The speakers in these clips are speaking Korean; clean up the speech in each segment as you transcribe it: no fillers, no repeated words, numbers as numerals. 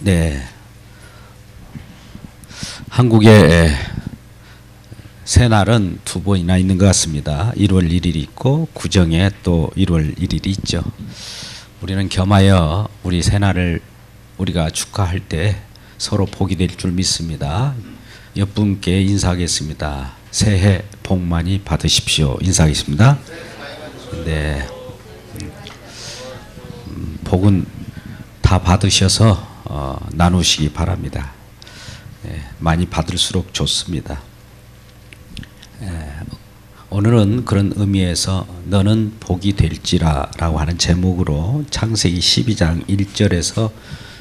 네, 한국에 새날은 두 번이나 있는 것 같습니다. 1월 1일이 있고 구정에 또 1월 1일이 있죠. 우리는 겸하여 우리 새날을 우리가 축하할 때 서로 복이 될 줄 믿습니다. 옆 분께 인사하겠습니다. 새해 복 많이 받으십시오. 인사하겠습니다. 네, 복은 다 받으셔서 나누시기 바랍니다. 많이 받을수록 좋습니다. 오늘은 그런 의미에서 너는 복이 될지라 라고 하는 제목으로 창세기 12장 1절에서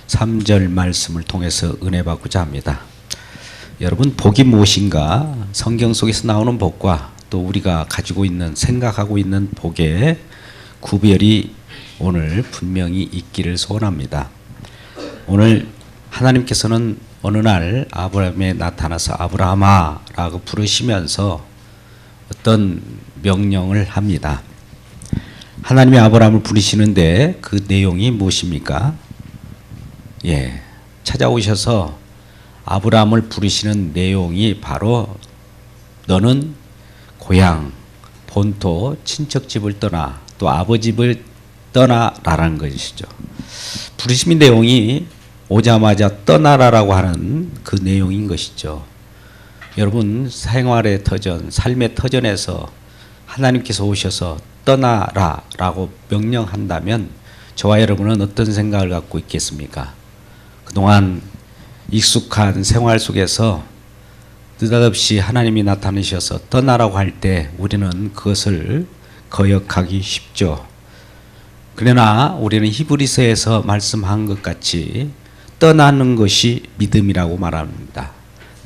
3절 말씀을 통해서 은혜 받고자 합니다. 여러분, 복이 무엇인가? 성경 속에서 나오는 복과 또 우리가 가지고 있는 생각하고 있는 복의 구별이 오늘 분명히 있기를 소원합니다. 오늘 하나님께서는 어느 날 아브라함에 나타나서 아브라함아 라고 부르시면서 어떤 명령을 합니다. 하나님이 아브라함을 부르시는데 그 내용이 무엇입니까? 찾아오셔서 아브라함을 부르시는 내용이 바로 너는 고향, 본토, 친척집을 떠나 또 아버집을 떠나라는 것이죠. 부르심의 내용이 오자마자 떠나라라고 하는 그 내용인 것이죠. 여러분, 생활의 터전, 삶의 터전에서 하나님께서 오셔서 떠나라라고 명령한다면 저와 여러분은 어떤 생각을 갖고 있겠습니까? 그동안 익숙한 생활 속에서 느닷없이 하나님이 나타나셔서 떠나라고 할 때 우리는 그것을 거역하기 쉽죠. 그러나 우리는 히브리서에서 말씀한 것 같이 떠나는 것이 믿음이라고 말합니다.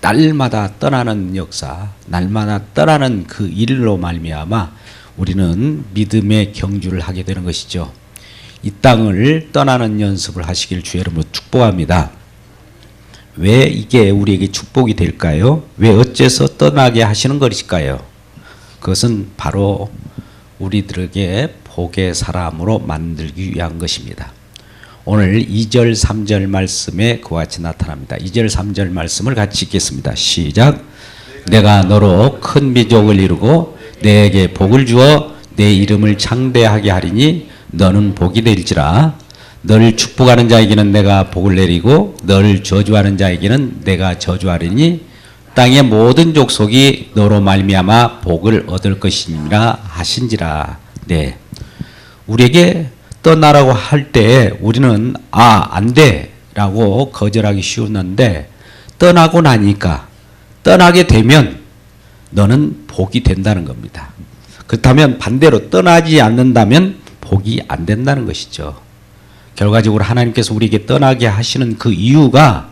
날마다 떠나는 역사, 날마다 떠나는 그 일로 말미암아 우리는 믿음의 경주를 하게 되는 것이죠. 이 땅을 떠나는 연습을 하시길 주 여러분 축복합니다. 왜 이게 우리에게 축복이 될까요? 왜 어째서 떠나게 하시는 것일까요? 그것은 바로 우리들에게 복의 사람으로 만들기 위한 것입니다. 오늘 2절 3절 말씀에 그와 같이 나타납니다. 2절 3절 말씀을 같이 읽겠습니다. 시작. 내가 너로 큰 민족을 이루고 내게 복을 주어 내 이름을 창대하게 하리니 너는 복이 될지라. 너를 축복하는 자에게는 내가 복을 내리고 너를 저주하는 자에게는 내가 저주하리니 땅의 모든 족속이 너로 말미암아 복을 얻을 것이니라 하신지라. 네, 우리에게 떠나라고 할 때 우리는 안 돼 라고 거절하기 쉬웠는데 떠나고 나니까, 떠나게 되면 너는 복이 된다는 겁니다. 그렇다면 반대로 떠나지 않는다면 복이 안 된다는 것이죠. 결과적으로 하나님께서 우리에게 떠나게 하시는 그 이유가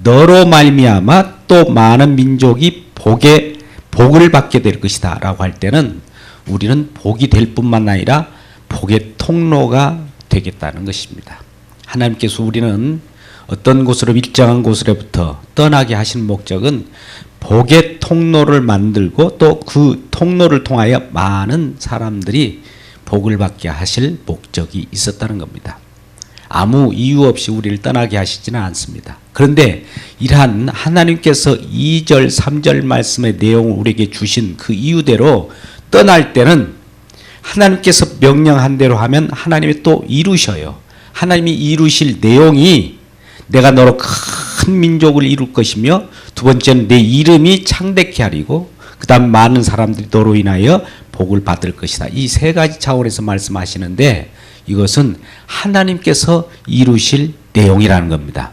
너로 말미암아 또 많은 민족이 복을 받게 될 것이다 라고 할 때는 우리는 복이 될 뿐만 아니라 복의 통로가 되겠다는 것입니다. 하나님께서 우리는 어떤 곳으로, 일정한 곳으로부터 떠나게 하신 목적은 복의 통로를 만들고 또 그 통로를 통하여 많은 사람들이 복을 받게 하실 목적이 있었다는 겁니다. 아무 이유 없이 우리를 떠나게 하시지는 않습니다. 그런데 이러한 하나님께서 2절 3절 말씀의 내용을 우리에게 주신 그 이유대로 떠날 때는 하나님께서 명령한 대로 하면 하나님이 또 이루셔요. 하나님이 이루실 내용이 내가 너로 큰 민족을 이룰 것이며, 두 번째는 내 이름이 창대케 하리고, 그 다음 많은 사람들이 너로 인하여 복을 받을 것이다. 이 세 가지 차원에서 말씀하시는데 이것은 하나님께서 이루실 내용이라는 겁니다.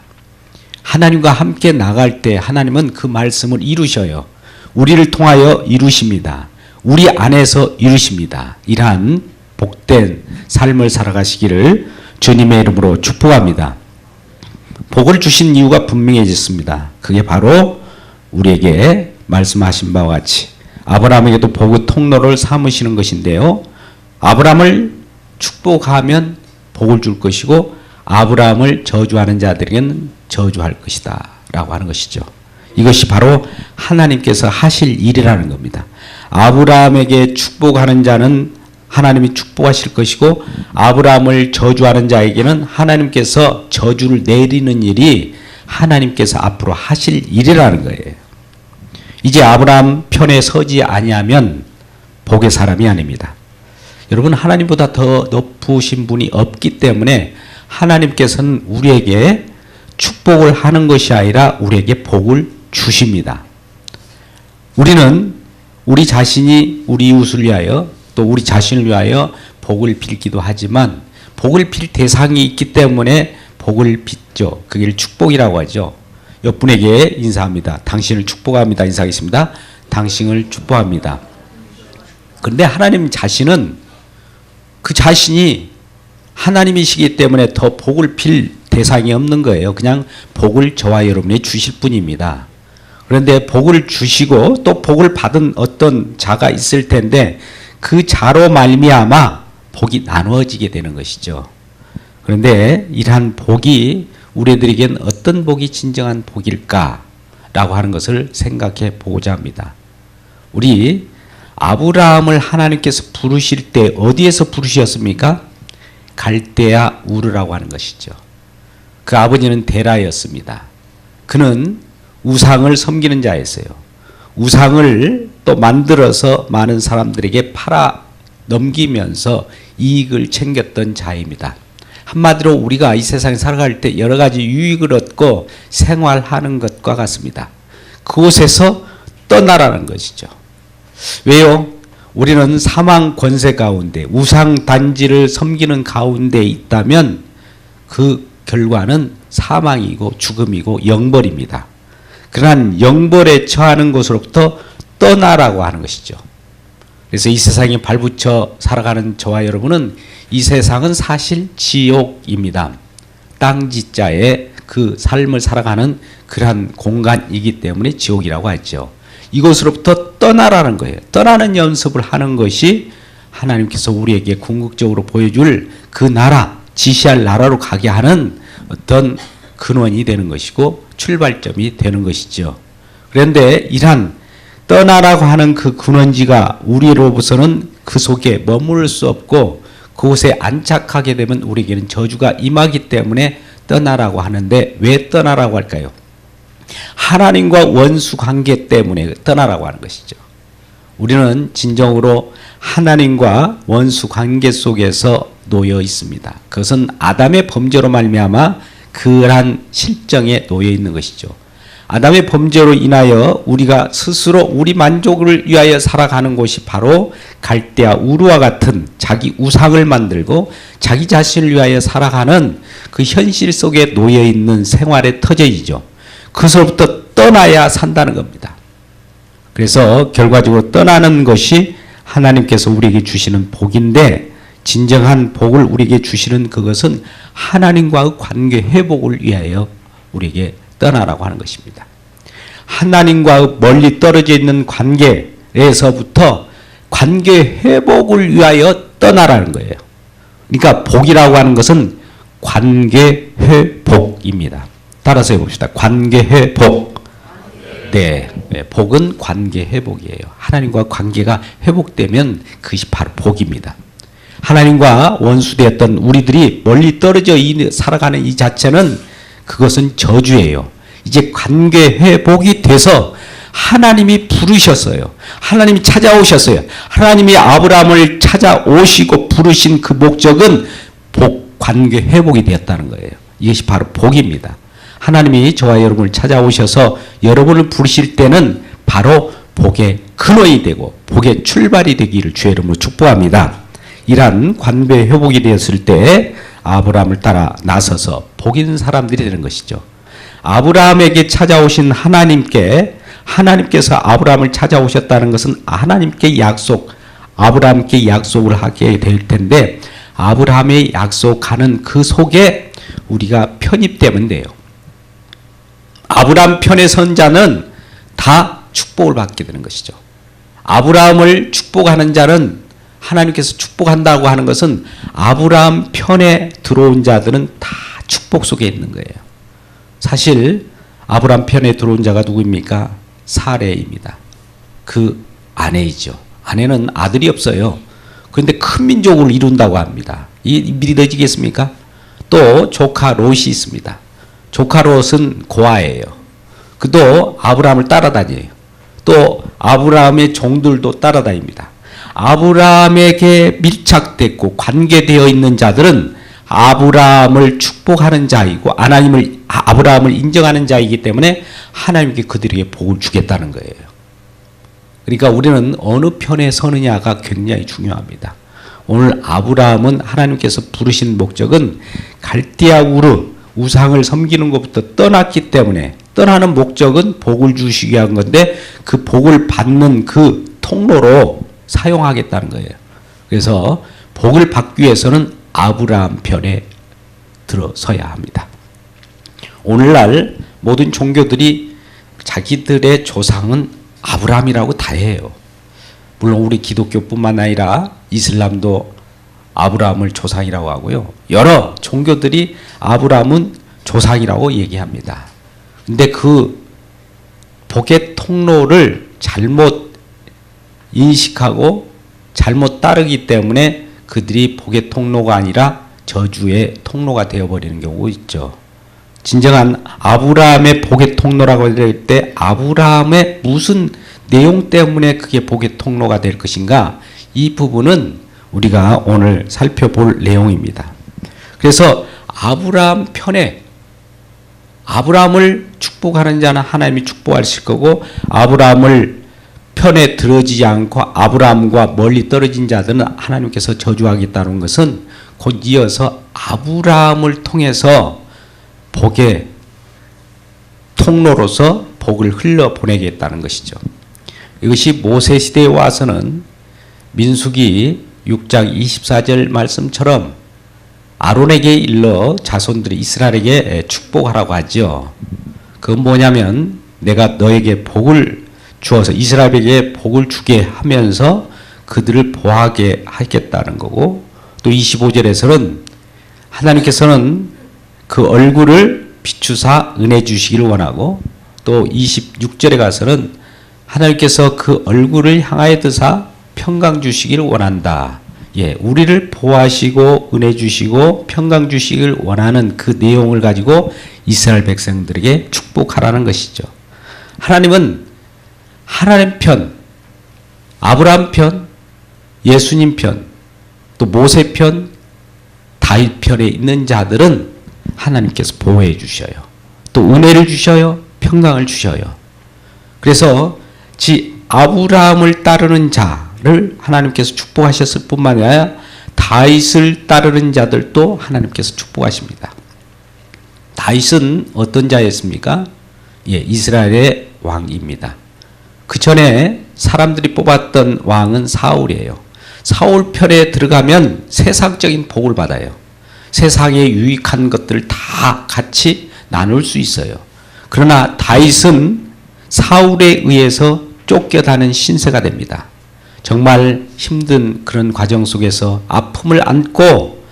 하나님과 함께 나갈 때 하나님은 그 말씀을 이루셔요. 우리를 통하여 이루십니다. 우리 안에서 이루십니다. 이러한 복된 삶을 살아가시기를 주님의 이름으로 축복합니다. 복을 주신 이유가 분명해졌습니다. 그게 바로 우리에게 말씀하신 바와 같이 아브라함에게도 복의 통로를 삼으시는 것인데요. 아브라함을 축복하면 복을 줄 것이고 아브라함을 저주하는 자들에게는 저주할 것이다 라고 하는 것이죠. 이것이 바로 하나님께서 하실 일이라는 겁니다. 아브라함에게 축복하는 자는 하나님이 축복하실 것이고, 아브라함을 저주하는 자에게는 하나님께서 저주를 내리는 일이 하나님께서 앞으로 하실 일이라는 거예요. 이제 아브라함 편에 서지 아니하면 복의 사람이 아닙니다. 여러분, 하나님보다 더 높으신 분이 없기 때문에 하나님께서는 우리에게 축복을 하는 것이 아니라 우리에게 복을 주십니다. 우리는 우리 자신이 우리 이웃을 위하여 또 우리 자신을 위하여 복을 빌기도 하지만, 복을 빌 대상이 있기 때문에 복을 빚죠. 그게 축복이라고 하죠. 옆분에게 인사합니다. 당신을 축복합니다. 인사하겠습니다. 당신을 축복합니다. 그런데 하나님 자신은 그 자신이 하나님이시기 때문에 더 복을 빌 대상이 없는 거예요. 그냥 복을 저와 여러분이 주실 뿐입니다. 그런데 복을 주시고 또 복을 받은 어떤 자가 있을 텐데, 그 자로 말미암아 복이 나누어지게 되는 것이죠. 그런데 이러한 복이 우리들에겐 어떤 복이 진정한 복일까라고 하는 것을 생각해 보고자 합니다. 우리 아브라함을 하나님께서 부르실 때 어디에서 부르셨습니까? 갈대아 우르라고 하는 것이죠. 그 아버지는 데라였습니다. 그는 우상을 섬기는 자였어요. 우상을 또 만들어서 많은 사람들에게 팔아 넘기면서 이익을 챙겼던 자입니다. 한마디로 우리가 이 세상에 살아갈 때 여러 가지 유익을 얻고 생활하는 것과 같습니다. 그곳에서 떠나라는 것이죠. 왜요? 우리는 사망 권세 가운데, 우상 단지를 섬기는 가운데 있다면 그 결과는 사망이고 죽음이고 영벌입니다. 그러한 영벌에 처하는 곳으로부터 떠나라고 하는 것이죠. 그래서 이 세상에 발붙여 살아가는 저와 여러분은, 이 세상은 사실 지옥입니다. 땅지자의 그 삶을 살아가는 그러한 공간이기 때문에 지옥이라고 하죠. 이곳으로부터 떠나라는 거예요. 떠나는 연습을 하는 것이 하나님께서 우리에게 궁극적으로 보여줄 그 나라, 지시할 나라로 가게 하는 어떤 근원이 되는 것이고 출발점이 되는 것이죠. 그런데 이러한 떠나라고 하는 그 근원지가 우리로부터는 그 속에 머무를 수 없고, 그곳에 안착하게 되면 우리에게는 저주가 임하기 때문에 떠나라고 하는데, 왜 떠나라고 할까요? 하나님과 원수 관계 때문에 떠나라고 하는 것이죠. 우리는 진정으로 하나님과 원수 관계 속에서 놓여 있습니다. 그것은 아담의 범죄로 말미암아 그러한 실정에 놓여 있는 것이죠. 아담의 범죄로 인하여 우리가 스스로 우리 만족을 위하여 살아가는 곳이 바로 갈대아 우르와 같은 자기 우상을 만들고 자기 자신을 위하여 살아가는 그 현실 속에 놓여 있는 생활의 터전이죠. 그것으로부터 떠나야 산다는 겁니다. 그래서 결과적으로 떠나는 것이 하나님께서 우리에게 주시는 복인데, 진정한 복을 우리에게 주시는 그것은 하나님과의 관계 회복을 위하여 우리에게 떠나라고 하는 것입니다. 하나님과 멀리 떨어져 있는 관계에서부터 관계 회복을 위하여 떠나라는 거예요. 그러니까 복이라고 하는 것은 관계 회복입니다. 따라서 해봅시다. 관계 회복. 네, 복은 관계 회복이에요. 하나님과 관계가 회복되면 그것이 바로 복입니다. 하나님과 원수되었던 우리들이 멀리 떨어져 살아가는 이 자체는 그것은 저주예요. 이제 관계 회복이 돼서 하나님이 부르셨어요. 하나님이 찾아오셨어요. 하나님이 아브라함을 찾아오시고 부르신 그 목적은 관계 회복이 되었다는 거예요. 이것이 바로 복입니다. 하나님이 저와 여러분을 찾아오셔서 여러분을 부르실 때는 바로 복의 근원이 되고 복의 출발이 되기를 주의 이름으로 축복합니다. 이러한 관계 회복이 되었을 때 아브라함을 따라 나서서 복 있는 사람들이 되는 것이죠. 아브라함에게 찾아오신 하나님께서 아브라함을 찾아오셨다는 것은 아브라함께 약속을 하게 될 텐데, 아브라함의 약속하는 그 속에 우리가 편입되면 돼요. 아브라함 편에 선 자는 다 축복을 받게 되는 것이죠. 아브라함을 축복하는 자는, 하나님께서 축복한다고 하는 것은 아브라함 편에 들어온 자들은 다 축복 속에 있는 거예요. 사실 아브라함 편에 들어온 자가 누구입니까? 사레입니다. 그 아내이죠. 아내는 아들이 없어요. 그런데 큰 민족을 이룬다고 합니다. 이 믿어지겠습니까? 또 조카 롯이 있습니다. 조카 롯은 고아예요. 그도 아브라함을 따라다녀요. 또 아브라함의 종들도 따라다닙니다. 아브라함에게 밀착됐고 관계되어 있는 자들은 아브라함을 축복하는 자이고 아브라함을 인정하는 자이기 때문에 하나님께 그들에게 복을 주겠다는 거예요. 그러니까 우리는 어느 편에 서느냐가 굉장히 중요합니다. 오늘 아브라함은 하나님께서 부르신 목적은 갈대아 우르 우상을 섬기는 것부터 떠났기 때문에 떠나는 목적은 복을 주시기 위한 건데 그 복을 받는 그 통로로 사용하겠다는 거예요. 그래서 복을 받기 위해서는 아브라함 편에 들어서야 합니다. 오늘날 모든 종교들이 자기들의 조상은 아브라함이라고 다 해요. 물론 우리 기독교뿐만 아니라 이슬람도 아브라함을 조상이라고 하고요. 여러 종교들이 아브라함은 조상이라고 얘기합니다. 근데 그 복의 통로를 잘못 인식하고 잘못 따르기 때문에 그들이 복의 통로가 아니라 저주의 통로가 되어버리는 경우가 있죠. 진정한 아브라함의 복의 통로라고 할 때 아브라함의 무슨 내용 때문에 그게 복의 통로가 될 것인가, 이 부분은 우리가 오늘 살펴볼 내용입니다. 그래서 아브라함 편에 아브라함을 축복하는 자는 하나님이 축복하실 거고 아브라함을 편에 들어지지 않고 아브라함과 멀리 떨어진 자들은 하나님께서 저주하겠다는 것은 곧 이어서 아브라함을 통해서 복의 통로로서 복을 흘러보내겠다는 것이죠. 이것이 모세 시대에 와서는 민수기 6장 24절 말씀처럼 아론에게 일러 자손들이 이스라엘에게 축복하라고 하죠. 그건 뭐냐면 내가 너에게 복을 주어서 이스라엘에게 복을 주게 하면서 그들을 보호하게 하겠다는 거고, 또 25절에서는 하나님께서는 그 얼굴을 비추사 은혜 주시기를 원하고, 또 26절에 가서는 하나님께서 그 얼굴을 향하여 드사 평강 주시기를 원한다. 예, 우리를 보호하시고 은혜 주시고 평강 주시기를 원하는 그 내용을 가지고 이스라엘 백성들에게 축복하라는 것이죠. 하나님은 하나님 편, 아브라함 편, 예수님 편, 또 모세 편, 다윗 편에 있는 자들은 하나님께서 보호해 주셔요. 또 은혜를 주셔요. 평강을 주셔요. 그래서 아브라함을 따르는 자를 하나님께서 축복하셨을 뿐만 아니라 다윗을 따르는 자들도 하나님께서 축복하십니다. 다윗은 어떤 자였습니까? 예, 이스라엘의 왕입니다. 그 전에 사람들이 뽑았던 왕은 사울이에요. 사울 편에 들어가면 세상적인 복을 받아요. 세상에 유익한 것들을 다 같이 나눌 수 있어요. 그러나 다윗은 사울에 의해서 쫓겨다는 신세가 됩니다. 정말 힘든 그런 과정 속에서 아픔을 안고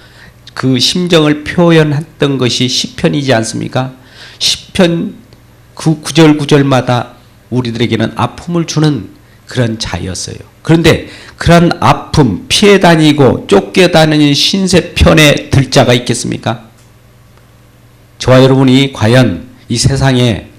그 심정을 표현했던 것이 시편이지 않습니까? 시편 그 구절마다 우리들에게는 아픔을 주는 그런 자였어요. 그런데 그런 아픔, 피해 다니고 쫓겨다니는 신세 편에 들 자가 있겠습니까? 저와 여러분이 과연 이 세상에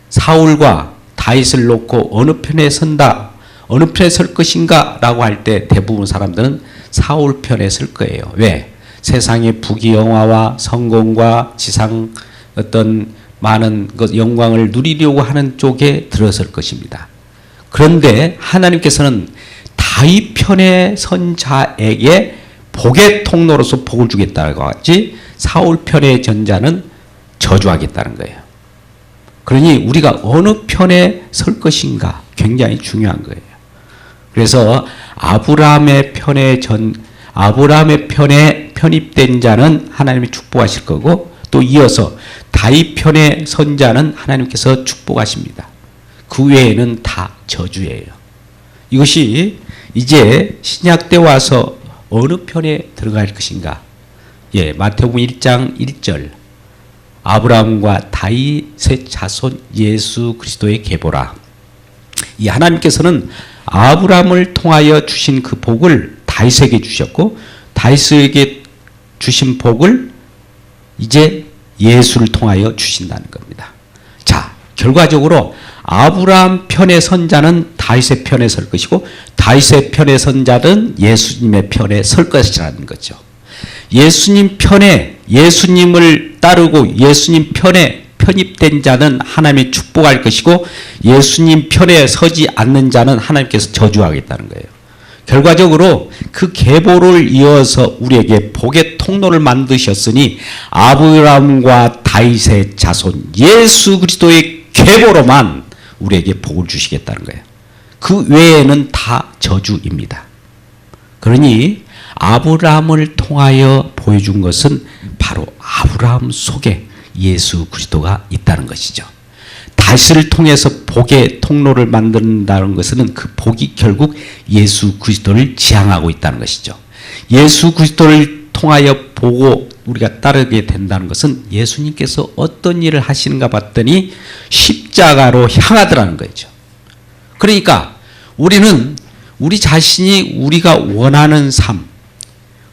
사울과 다윗을 놓고 어느 편에 선다, 어느 편에 설 것인가 라고 할 때 대부분 사람들은 사울 편에 설 거예요. 왜? 세상의 부귀영화와 성공과 지상 어떤 많은 것 영광을 누리려고 하는 쪽에 들어설 것입니다. 그런데 하나님께서는 다윗 편에 선 자에게 복의 통로로서 복을 주겠다고 하지 사울 편의 전자는 저주하겠다는 거예요. 그러니 우리가 어느 편에 설 것인가 굉장히 중요한 거예요. 그래서 아브라함의 편에 편입된 자는 하나님이 축복하실 거고, 또 이어서 다윗 편에 선 자는 하나님께서 축복하십니다. 그 외에는 다 저주예요. 이것이 이제 신약 때 와서 어느 편에 들어갈 것인가? 예, 마태복음 1장 1절. 아브라함과 다윗의 자손 예수 그리스도의 계보라. 이 하나님께서는 아브라함을 통하여 주신 그 복을 다윗에게 주셨고 다윗에게 주신 복을 이제 예수를 통하여 주신다는 겁니다. 자, 결과적으로 아브라함 편에 선 자는 다윗의 편에 설 것이고 다윗의 편에 선 자는 예수님의 편에 설 것이라는 거죠. 예수님 편에 예수님을 따르고 예수님 편에 편입된 자는 하나님이 축복할 것이고 예수님 편에 서지 않는 자는 하나님께서 저주하겠다는 거예요. 결과적으로 그 계보를 이어서 우리에게 복의 통로를 만드셨으니 아브라함과 다윗의 자손 예수 그리스도의 계보로만 우리에게 복을 주시겠다는 거예요. 그 외에는 다 저주입니다. 그러니 아브라함을 통하여 보여준 것은 바로 아브라함 속에 예수 그리스도가 있다는 것이죠. 다윗을 통해서 복의 통로를 만든다는 것은 그 복이 결국 예수 그리스도를 지향하고 있다는 것이죠. 예수 그리스도를 통하여 보고 우리가 따르게 된다는 것은 예수님께서 어떤 일을 하시는가 봤더니 십자가로 향하더라는 거죠. 그러니까 우리는 우리 자신이 우리가 원하는 삶,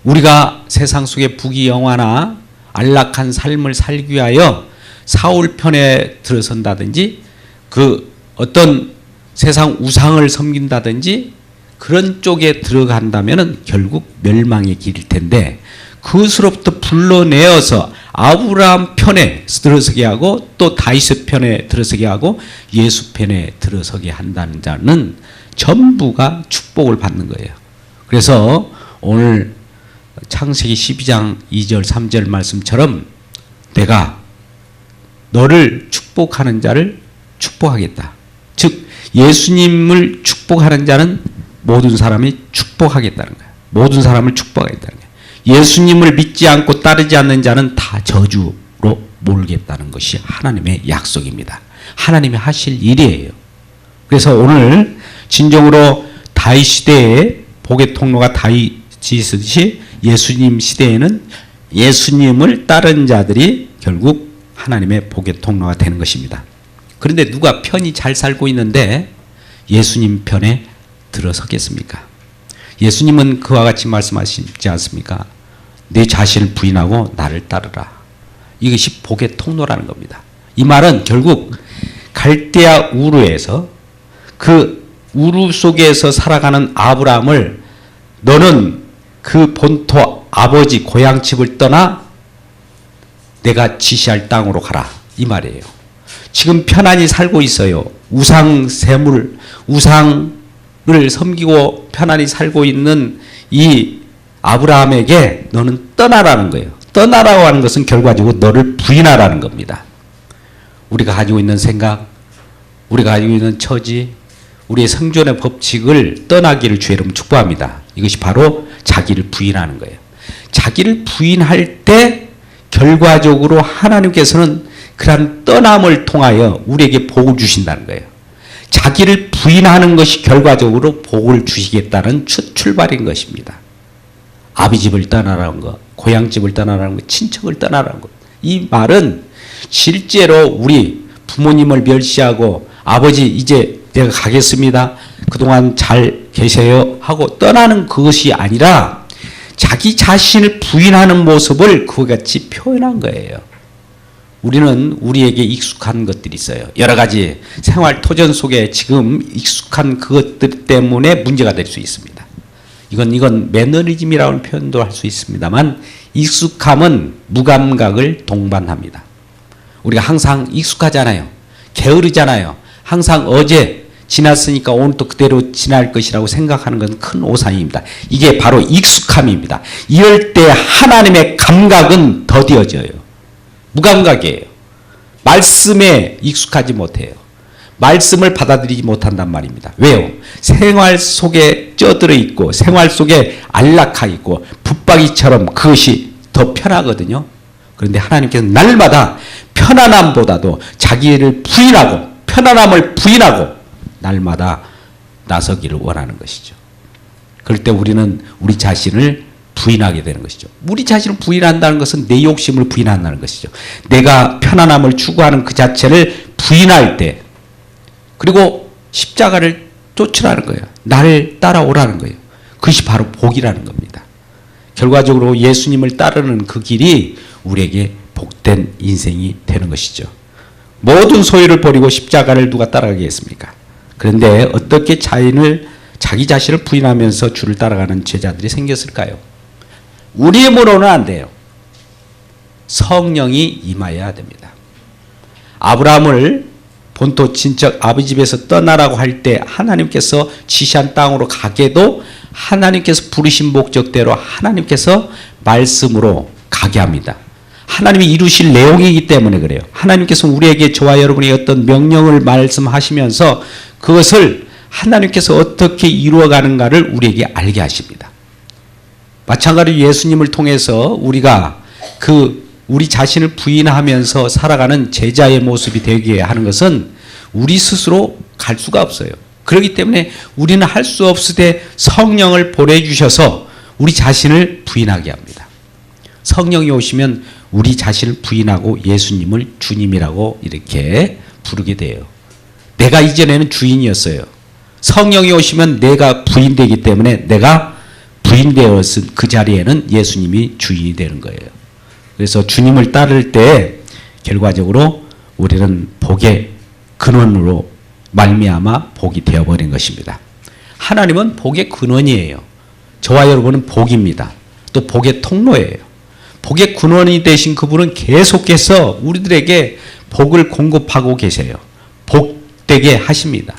우리가 세상 속의 부귀영화나 안락한 삶을 살기 위하여 사울 편에 들어선다든지 그 어떤 세상 우상을 섬긴다든지 그런 쪽에 들어간다면 결국 멸망의 길일 텐데 그것으로부터 불러내어서 아브라함 편에 들어서게 하고 또 다윗의 편에 들어서게 하고 예수 편에 들어서게 한다는 자는 전부가 축복을 받는 거예요. 그래서 오늘 창세기 12장 2절 3절 말씀처럼 내가 너를 축복하는 자를 축복하겠다. 즉 예수님을 축복하는 자는 모든 사람이 축복하겠다는 거예요. 모든 사람을 축복하겠다는 거예요. 예수님을 믿지 않고 따르지 않는 자는 다 저주로 몰겠다는 것이 하나님의 약속입니다. 하나님이 하실 일이에요. 그래서 오늘 진정으로 다윗 시대에 복의 통로가 다윗이 있듯이 예수님 시대에는 예수님을 따른 자들이 결국 하나님의 복의 통로가 되는 것입니다. 그런데 누가 편히 잘 살고 있는데 예수님 편에 들어서겠습니까? 예수님은 그와 같이 말씀하시지 않습니까? 내 자신을 부인하고 나를 따르라. 이것이 복의 통로라는 겁니다. 이 말은 결국 갈대아 우르에서 그 우르 속에서 살아가는 아브라함을 너는 그 본토 아버지 고향집을 떠나 내가 지시할 땅으로 가라. 이 말이에요. 지금 편안히 살고 있어요. 우상 샘물, 우상을 섬기고 편안히 살고 있는 이 아브라함에게 너는 떠나라는 거예요. 떠나라고 하는 것은 결과적으로 너를 부인하라는 겁니다. 우리가 가지고 있는 생각, 우리가 가지고 있는 처지, 우리의 생존의 법칙을 떠나기를 주의 이름으로 축복합니다. 이것이 바로 자기를 부인하는 거예요. 자기를 부인할 때 결과적으로 하나님께서는 그러한 떠남을 통하여 우리에게 복을 주신다는 거예요. 자기를 부인하는 것이 결과적으로 복을 주시겠다는 출발인 것입니다. 아비집을 떠나라는 것, 고향집을 떠나라는 것, 친척을 떠나라는 것. 이 말은 실제로 우리 부모님을 멸시하고 아버지 이제 내가 가겠습니다. 그동안 잘 계세요 하고 떠나는 그것이 아니라 자기 자신을 부인하는 모습을 그같이 표현한 거예요. 우리는 우리에게 익숙한 것들이 있어요. 여러 가지 생활 토전 속에 지금 익숙한 그것들 때문에 문제가 될 수 있습니다. 이건 매너리즘이라는 표현도 할 수 있습니다만 익숙함은 무감각을 동반합니다. 우리가 항상 익숙하잖아요. 게으르잖아요. 항상 어제 지났으니까 오늘도 그대로 지날 것이라고 생각하는 건 큰 오산입니다. 이게 바로 익숙함입니다. 이럴 때 하나님의 감각은 더디어져요. 무감각이에요. 말씀에 익숙하지 못해요. 말씀을 받아들이지 못한단 말입니다. 왜요? 생활 속에 쪄들어 있고 생활 속에 안락하 있고 붙박이처럼 그것이 더 편하거든요. 그런데 하나님께서는 날마다 편안함보다도 자기를 부인하고 편안함을 부인하고 날마다 나서기를 원하는 것이죠. 그럴 때 우리는 우리 자신을 부인하게 되는 것이죠. 우리 자신을 부인한다는 것은 내 욕심을 부인한다는 것이죠. 내가 편안함을 추구하는 그 자체를 부인할 때 그리고 십자가를 쫓으라는 거예요. 나를 따라오라는 거예요. 그것이 바로 복이라는 겁니다. 결과적으로 예수님을 따르는 그 길이 우리에게 복된 인생이 되는 것이죠. 모든 소유를 버리고 십자가를 누가 따라가겠습니까? 그런데 어떻게 자기 자신을 부인하면서 주를 따라가는 제자들이 생겼을까요? 우리의 힘으로는 안 돼요. 성령이 임하여야 됩니다. 아브라함을 본토 친척 아버지 집에서 떠나라고 할 때 하나님께서 지시한 땅으로 가게도 하나님께서 부르신 목적대로 하나님께서 말씀으로 가게 합니다. 하나님이 이루실 내용이기 때문에 그래요. 하나님께서 우리에게 저와 여러분이 어떤 명령을 말씀하시면서 그것을 하나님께서 어떻게 이루어가는가를 우리에게 알게 하십니다. 마찬가지로 예수님을 통해서 우리가 우리 자신을 부인하면서 살아가는 제자의 모습이 되게 하는 것은 우리 스스로 갈 수가 없어요. 그렇기 때문에 우리는 할 수 없을 때 성령을 보내주셔서 우리 자신을 부인하게 합니다. 성령이 오시면 우리 자신을 부인하고 예수님을 주님이라고 이렇게 부르게 돼요. 내가 이전에는 주인이었어요. 성령이 오시면 내가 부인되기 때문에 내가 부인되었은 그 자리에는 예수님이 주인이 되는 거예요. 그래서 주님을 따를 때 결과적으로 우리는 복의 근원으로 말미암아 복이 되어버린 것입니다. 하나님은 복의 근원이에요. 저와 여러분은 복입니다. 또 복의 통로예요. 복의 근원이 되신 그분은 계속해서 우리들에게 복을 공급하고 계세요. 복되게 하십니다.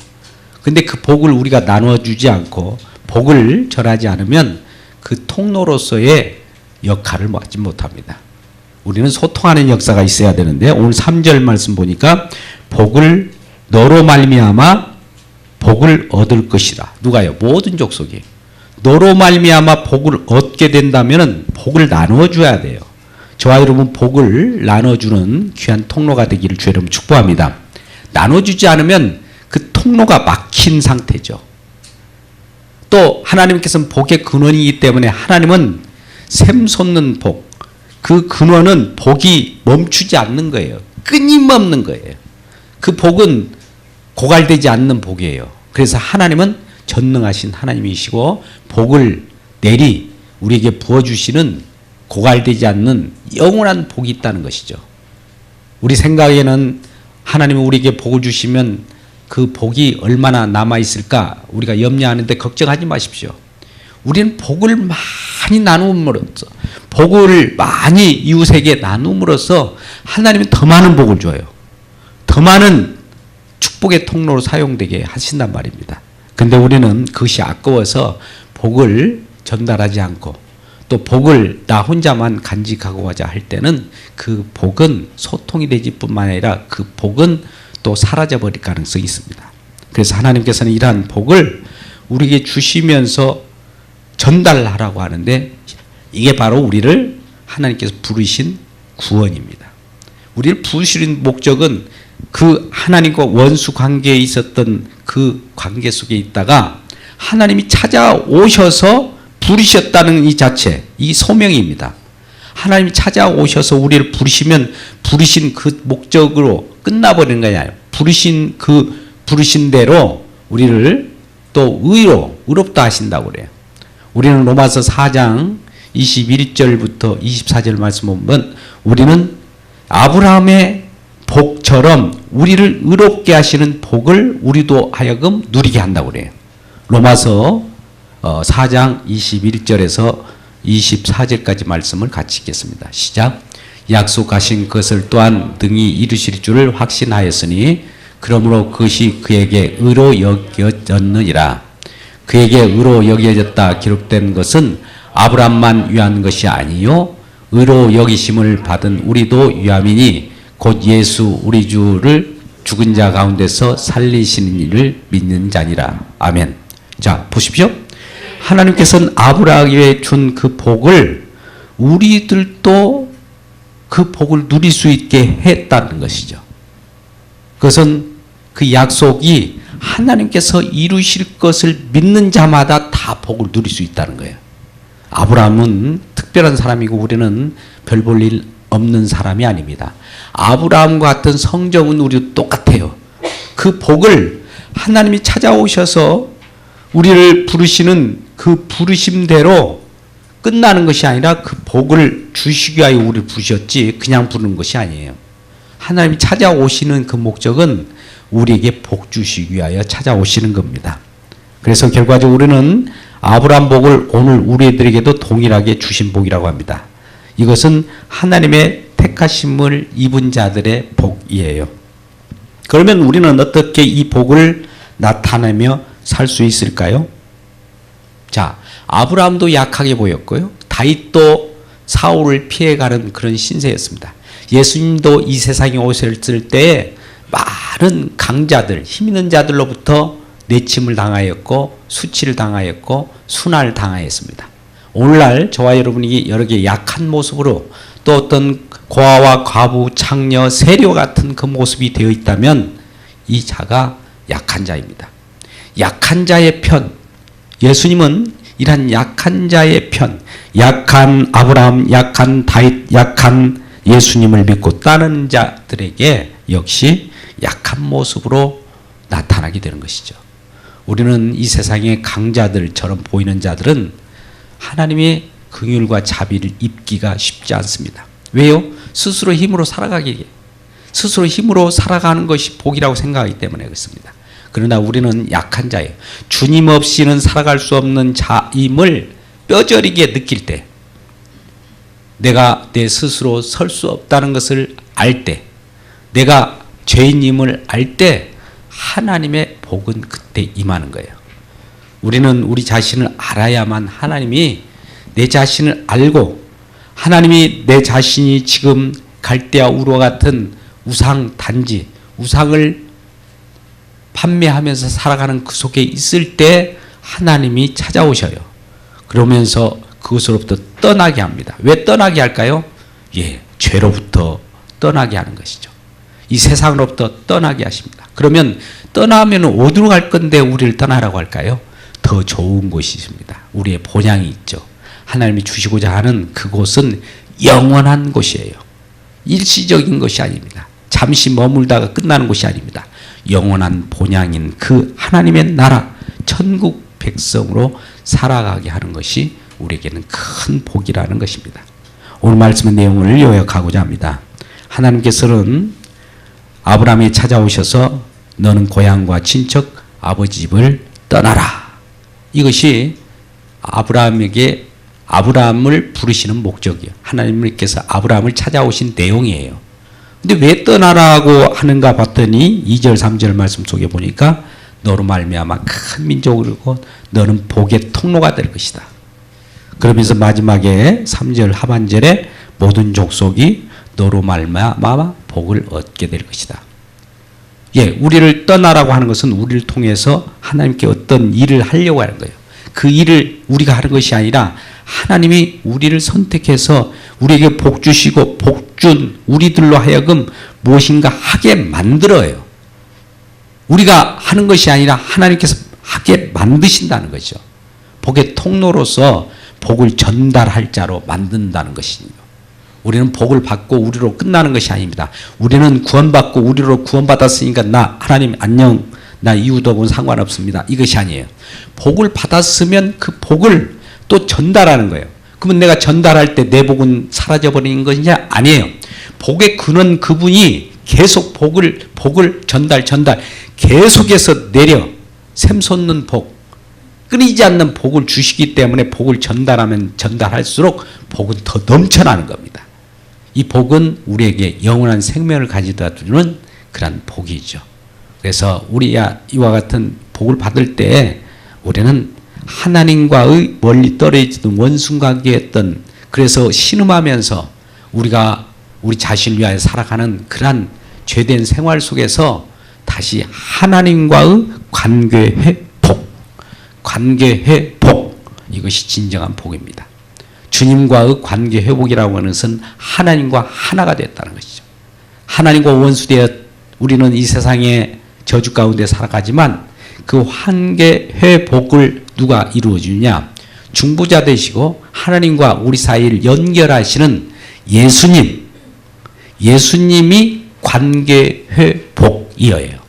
근데 그 복을 우리가 나눠주지 않고 복을 전하지 않으면 그 통로로서의 역할을 하지 못합니다. 우리는 소통하는 역사가 있어야 되는데 오늘 3절 말씀 보니까 복을 너로 말미암아 복을 얻을 것이라. 누가요? 모든 족속이. 너로 말미암아 복을 얻게 된다면 복을 나누어 줘야 돼요. 저와 여러분 복을 나눠주는 귀한 통로가 되기를 주 여러분 축복합니다. 나눠주지 않으면 그 통로가 막힌 상태죠. 또 하나님께서는 복의 근원이기 때문에 하나님은 샘솟는 복, 그 근원은 복이 멈추지 않는 거예요. 끊임없는 거예요. 그 복은 고갈되지 않는 복이에요. 그래서 하나님은 전능하신 하나님이시고 복을 내리 우리에게 부어주시는 고갈되지 않는 영원한 복이 있다는 것이죠. 우리 생각에는 하나님이 우리에게 복을 주시면 그 복이 얼마나 남아있을까 우리가 염려하는데 걱정하지 마십시오. 우리는 복을 많이 나눔으로써 복을 많이 이웃에게 나눔으로써 하나님이 더 많은 복을 줘요. 더 많은 축복의 통로로 사용되게 하신단 말입니다. 근데 우리는 그것이 아까워서 복을 전달하지 않고 또 복을 나 혼자만 간직하고 가자 할 때는 그 복은 소통이 되지 뿐만 아니라 그 복은 또 사라져버릴 가능성이 있습니다. 그래서 하나님께서는 이러한 복을 우리에게 주시면서 전달하라고 하는데 이게 바로 우리를 하나님께서 부르신 구원입니다. 우리를 부르시는 목적은 그 하나님과 원수 관계에 있었던 그 관계 속에 있다가 하나님이 찾아오셔서 부르셨다는 이 자체, 이 소명입니다. 하나님이 찾아오셔서 우리를 부르시면 부르신 그 목적으로 끝나버리는 게 아니에요. 부르신 대로 우리를 또 의롭다 하신다고 그래요. 우리는 로마서 4장 21절부터 24절 말씀 보면 우리는 아브라함의 복처럼 우리를 의롭게 하시는 복을 우리도 하여금 누리게 한다고 그래요. 로마서 4장 21절에서 24절까지 말씀을 같이 읽겠습니다. 시작. 약속하신 것을 또한 능히 이루실 줄을 확신하였으니 그러므로 그것이 그에게 의로 여겨졌느니라. 그에게 의로 여겨졌다 기록된 것은 아브라함만 위한 것이 아니요 의로 여기심을 받은 우리도 위함이니 곧 예수 우리 주를 죽은 자 가운데서 살리시는 이를 믿는 자니라. 아멘. 자, 보십시오. 하나님께서는 아브라함에게 준 그 복을 우리들도 그 복을 누릴 수 있게 했다는 것이죠. 그것은 그 약속이 하나님께서 이루실 것을 믿는 자마다 다 복을 누릴 수 있다는 거예요. 아브라함은 특별한 사람이고 우리는 별 볼 일 없는 사람이 아닙니다. 아브라함과 같은 성정은 우리도 똑같아요. 그 복을 하나님이 찾아오셔서 우리를 부르시는 그 부르심대로 끝나는 것이 아니라 그 복을 주시기 위하여 우리를 부르셨지 그냥 부르는 것이 아니에요. 하나님이 찾아오시는 그 목적은 우리에게 복 주시기 위하여 찾아오시는 겁니다. 그래서 결과적으로 우리는 아브라함 복을 오늘 우리들에게도 동일하게 주신 복이라고 합니다. 이것은 하나님의 택하심을 입은 자들의 복이에요. 그러면 우리는 어떻게 이 복을 나타내며 살 수 있을까요? 자, 아브라함도 약하게 보였고요. 다윗도 사울을 피해가는 그런 신세였습니다. 예수님도 이 세상에 오셨을 때 많은 강자들, 힘 있는 자들로부터 내침을 당하였고 수치를 당하였고 순환을 당하였습니다. 오늘날 저와 여러분이 여러 개 약한 모습으로 또 어떤 고아와 과부, 창녀, 세리와 같은 그 모습이 되어 있다면 이 자가 약한 자입니다. 약한 자의 편, 예수님은 이러한 약한 자의 편, 약한 아브라함, 약한 다윗, 약한 예수님을 믿고 따르는 자들에게 역시 약한 모습으로 나타나게 되는 것이죠. 우리는 이 세상의 강자들처럼 보이는 자들은 하나님의 긍휼과 자비를 입기가 쉽지 않습니다. 왜요? 스스로 힘으로 스스로 힘으로 살아가는 것이 복이라고 생각하기 때문에 그렇습니다. 그러나 우리는 약한 자예요. 주님 없이는 살아갈 수 없는 자임을 뼈저리게 느낄 때, 내가 내 스스로 설 수 없다는 것을 알 때, 내가 죄인임을 알 때 하나님의 복은 그때 임하는 거예요. 우리는 우리 자신을 알아야만 하나님이 내 자신을 알고, 하나님이 내 자신이 지금 갈대아 우르와 같은 우상 단지, 우상을 판매하면서 살아가는 그 속에 있을 때 하나님이 찾아오셔요. 그러면서 그것으로부터 떠나게 합니다. 왜 떠나게 할까요? 죄로부터 떠나게 하는 것이죠. 이 세상으로부터 떠나게 하십니다. 그러면 떠나면 어디로 갈 건데 우리를 떠나라고 할까요? 더 좋은 곳이 있습니다. 우리의 본향이 있죠. 하나님이 주시고자 하는 그곳은 영원한 곳이에요. 일시적인 것이 아닙니다. 잠시 머물다가 끝나는 곳이 아닙니다. 영원한 본향인 그 하나님의 나라, 천국 백성으로 살아가게 하는 것이 우리에게는 큰 복이라는 것입니다. 오늘 말씀의 내용을 요약하고자 합니다. 하나님께서는 아브라함이 찾아오셔서 너는 고향과 친척, 아버지 집을 떠나라. 이것이 아브라함을 부르시는 목적이에요. 하나님께서 아브라함을 찾아오신 내용이에요. 근데 왜 떠나라고 하는가 봤더니 2절 3절 말씀 속에 보니까 너로 말미암아 큰 민족을 이루고 너는 복의 통로가 될 것이다. 그러면서 마지막에 3절 하반절에 모든 족속이 너로 말미암아 복을 얻게 될 것이다. 우리를 떠나라고 하는 것은 우리를 통해서 하나님께 어떤 일을 하려고 하는 거예요. 그 일을 우리가 하는 것이 아니라 하나님이 우리를 선택해서 우리에게 복 주시고 복 준 우리들로 하여금 무엇인가 하게 만들어요. 우리가 하는 것이 아니라 하나님께서 하게 만드신다는 거죠. 복의 통로로서 복을 전달할 자로 만든다는 것이죠. 우리는 복을 받고 우리로 끝나는 것이 아닙니다. 우리는 구원받고 우리로 구원받았으니까 나 하나님 안녕, 나 이유도 없고 상관없습니다. 이것이 아니에요. 복을 받았으면 그 복을 또 전달하는 거예요. 그러면 내가 전달할 때 내 복은 사라져버리는 것이냐? 아니에요. 복의 근원 그분이 계속 복을 전달 계속해서 내려 샘솟는 복, 끊이지 않는 복을 주시기 때문에 복을 전달하면 전달할수록 복은 더 넘쳐나는 겁니다. 이 복은 우리에게 영원한 생명을 가져다 주는 그런 복이죠. 그래서 우리야 이와 같은 복을 받을 때 우리는 하나님과의 멀리 떨어지던 원수관계였던, 그래서 신음하면서 우리가 우리 자신을 위하여 살아가는 그러한 죄된 생활 속에서 다시 하나님과의 관계 회복, 이것이 진정한 복입니다. 주님과의 관계 회복이라고 하는 것은 하나님과 하나가 됐다는 것이죠. 하나님과 원수되어 우리는 이 세상의 저주 가운데 살아가지만 그 관계 회복을 누가 이루어주냐? 중보자 되시고 하나님과 우리 사이를 연결하시는 예수님이 관계 회복이어요.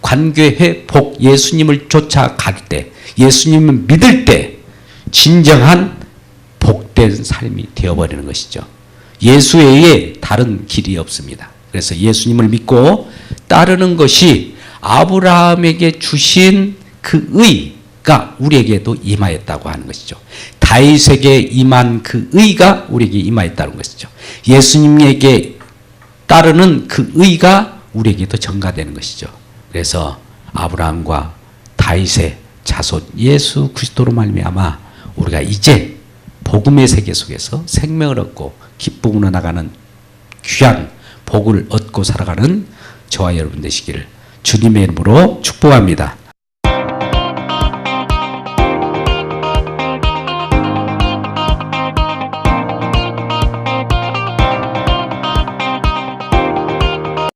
관계 회복, 예수님을 쫓아갈 때, 예수님을 믿을 때 진정한 복된 삶이 되어버리는 것이죠. 예수 외에 다른 길이 없습니다. 그래서 예수님을 믿고 따르는 것이 아브라함에게 주신 그 의가 우리에게도 임하였다고 하는 것이죠. 다윗에게 임한 그 의가 우리에게 임하였다는 것이죠. 예수님에게 따르는 그 의가 우리에게도 전가되는 것이죠. 그래서 아브라함과 다윗의 자손 예수 그리스도로 말미암아 우리가 이제 복음의 세계 속에서 생명을 얻고 기쁨으로 나가는 귀한 복을 얻고 살아가는 저와 여러분 되시기를 주님의 이름으로 축복합니다.